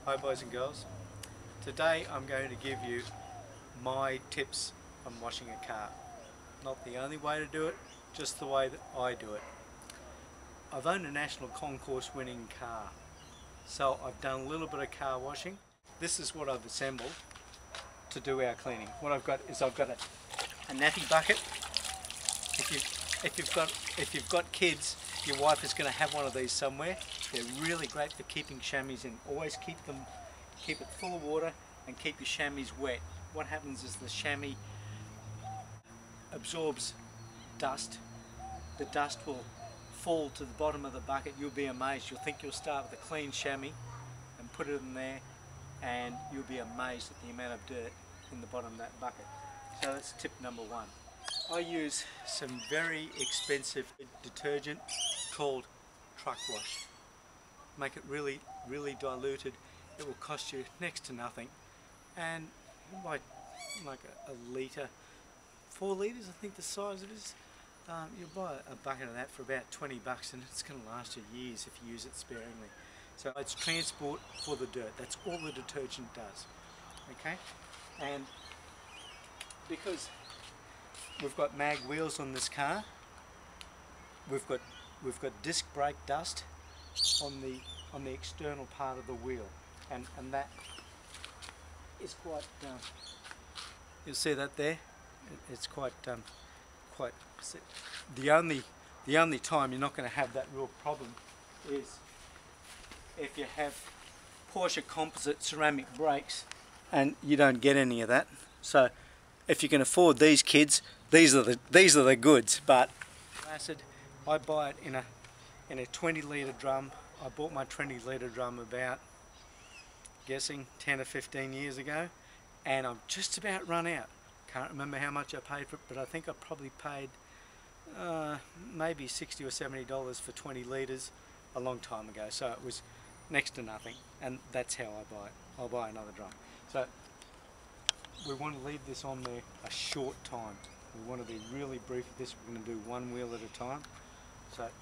Hi boys and girls. Today I'm going to give you my tips on washing a car. Not the only way to do it, just the way that I do it. I've owned a national concourse winning car, so I've done a little bit of car washing. This is what I've assembled to do our cleaning. What I've got is I've got a nappy bucket. If you've got kids, your wife is going to have one of these somewhere. They're really great for keeping chamois in. Always keep it full of water and keep your chamois wet. What happens is the chamois absorbs dust. The dust will fall to the bottom of the bucket. You'll be amazed. You'll think you'll start with a clean chamois and put it in there, and you'll be amazed at the amount of dirt in the bottom of that bucket. So that's tip number one. I use some very expensive detergent called truck wash. Make it really diluted. It will cost you next to nothing, and like a litre, 4 litres I think the size it is. You'll buy a bucket of that for about 20 bucks, and it's going to last you years if you use it sparingly. So it's transport for the dirt. That's all the detergent does. Okay, and because we've got mag wheels on this car, we've got disc brake dust on the external part of the wheel, and that is quite. You'll see that there. It's quite. The only time you're not going to have that real problem is if you have Porsche composite ceramic brakes and you don't get any of that. So if you can afford these, kids, these are the goods. But acid, I buy it in a 20 litre drum. I bought my 20 litre drum about, guessing, 10 or 15 years ago, and I've just about run out. Can't remember how much I paid for it, but I think I probably paid maybe $60 or $70 for 20 litres a long time ago. So it was next to nothing, and that's how I buy it. I'll buy another drum. So we want to leave this on there a short time. We want to be really brief with this. We're going to do one wheel at a time. So what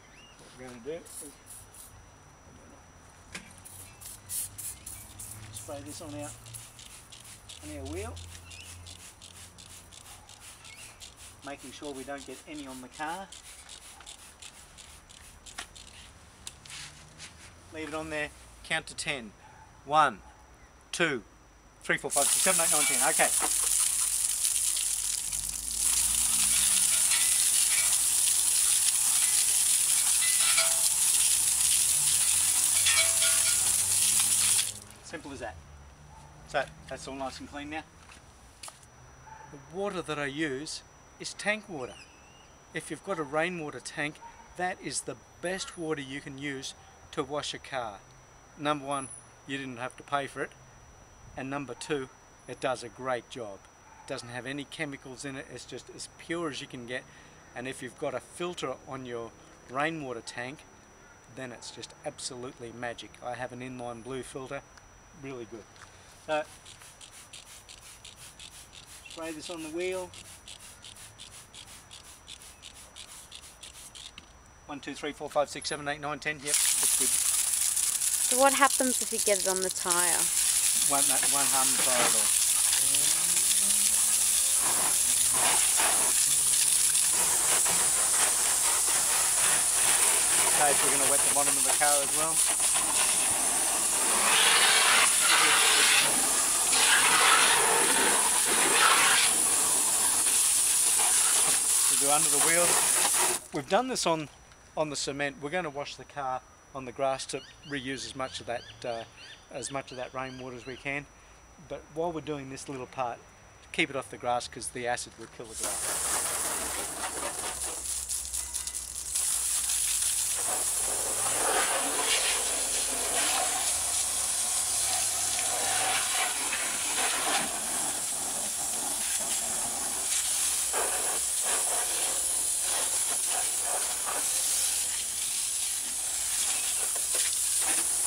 we're going to do is spray this on our wheel, making sure we don't get any on the car. Leave it on there, count to 10. 1, 2, 3, 4, 5, 6, 7, 8, 9, 10. Okay. Simple as that. So that's all nice and clean now. The water that I use is tank water. If you've got a rainwater tank, that is the best water you can use to wash a car. Number one, you didn't have to pay for it, and number two, it does a great job. It doesn't have any chemicals in it. It's just as pure as you can get. And if you've got a filter on your rainwater tank, then it's just absolutely magic. I have an inline blue filter, really good. So spray this on the wheel. 1, 2, 3, 4, 5, 6, 7, 8, 9, 10. Yep, that's good. So what happens if you get it on the tyre? Won't harm the tyre at all. Okay, so we're going to wet the bottom of the car as well. We'll do under the wheel. We've done this on the cement. We're going to wash the car on the grass to reuse as much of that rainwater as we can. But while we're doing this little part, keep it off the grass because the acid will kill the grass.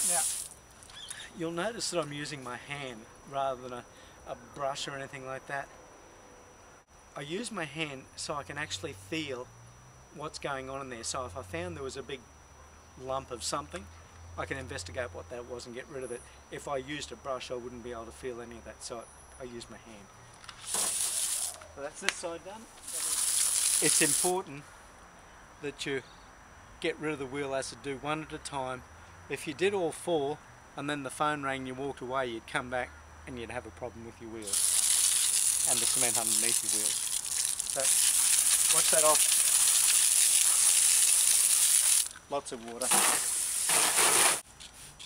Now, you'll notice that I'm using my hand rather than a brush or anything like that. I use my hand so I can actually feel what's going on in there. So if I found there was a big lump of something, I can investigate what that was and get rid of it. If I used a brush, I wouldn't be able to feel any of that, so I use my hand. So that's this side done. It's important that you get rid of the wheel acid, do one at a time. If you did all four and then the phone rang and you walked away, you'd come back and you'd have a problem with your wheels and the cement underneath your wheels. So wash that off. Lots of water.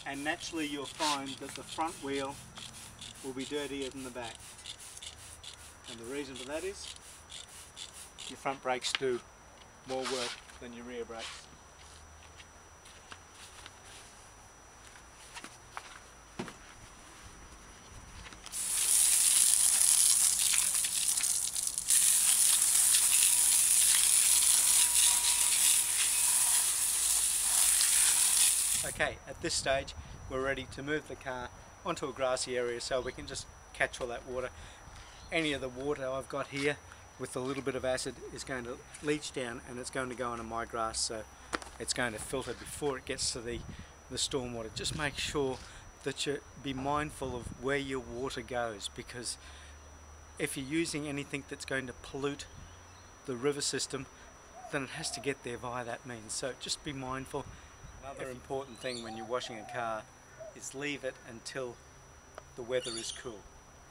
And naturally you'll find that the front wheel will be dirtier than the back. And the reason for that is your front brakes do more work than your rear brakes. Okay, at this stage we're ready to move the car onto a grassy area so we can just catch all that water. Any of the water I've got here with a little bit of acid is going to leach down and it's going to go into my grass, so it's going to filter before it gets to the stormwater. Just make sure that you be mindful of where your water goes, because if you're using anything that's going to pollute the river system, then it has to get there via that means, so just be mindful. Another important thing when you're washing a car is leave it until the weather is cool.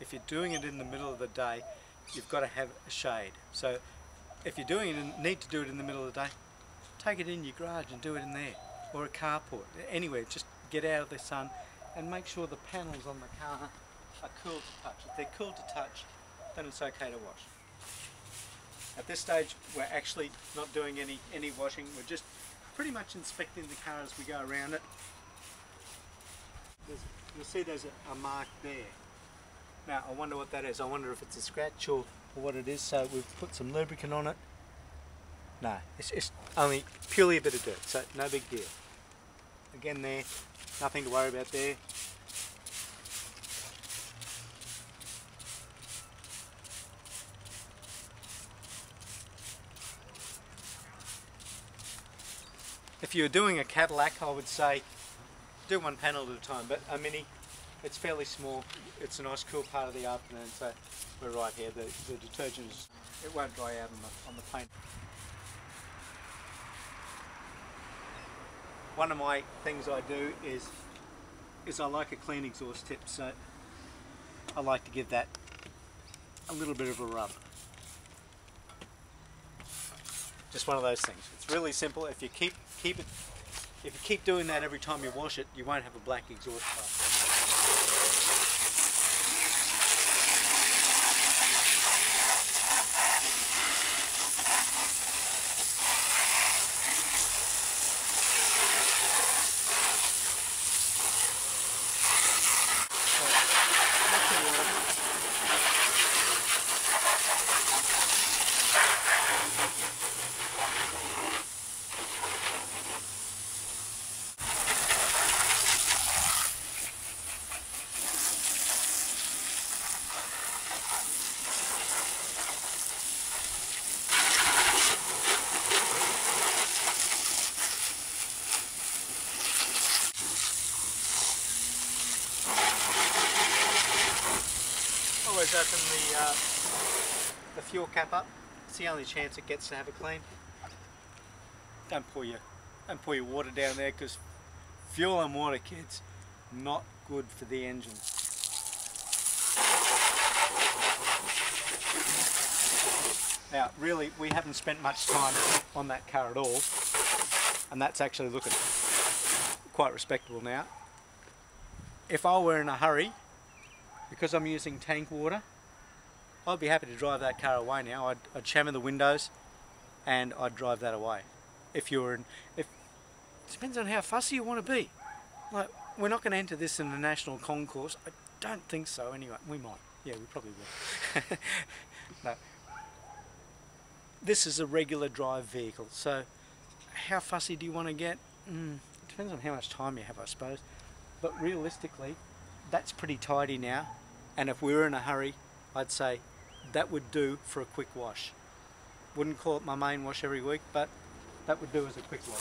If you're doing it in the middle of the day, you've got to have a shade. So if you're doing it and need to do it in the middle of the day, take it in your garage and do it in there, or a carport, anywhere. Just get out of the sun and make sure the panels on the car are cool to touch. If they're cool to touch, then it's okay to wash. At this stage we're actually not doing any washing, we're just pretty much inspecting the car as we go around it. You'll see there's a mark there. Now I wonder what that is. I wonder if it's a scratch or what it is. So we've put some lubricant on it. No, it's only purely a bit of dirt, so no big deal. Again there, nothing to worry about there. If you're doing a Cadillac, I would say do one panel at a time, but a Mini, it's fairly small. It's a nice cool part of the afternoon, so we're right here. The detergent it won't dry out on the paint. One of my things I do is I like a clean exhaust tip, so I like to give that a little bit of a rub. Just one of those things. It's really simple. If you keep doing that every time you wash it, you won't have a black exhaust pipe. Always open the fuel cap up. It's the only chance it gets to have a clean. Don't pour your water down there, because fuel and water, kids, not good for the engine. Now really we haven't spent much time on that car at all, and that's actually looking quite respectable now. If I were in a hurry, because I'm using tank water, I'd be happy to drive that car away now. I'd chamfer the windows and I'd drive that away. It depends on how fussy you want to be. Like, we're not going to enter this in the national concourse. I don't think so anyway. We might. Yeah, we probably will. No. This is a regular drive vehicle, so how fussy do you want to get? It depends on how much time you have, I suppose. But realistically, that's pretty tidy now. And if we were in a hurry, I'd say that would do for a quick wash. Wouldn't call it my main wash every week, but that would do as a quick wash.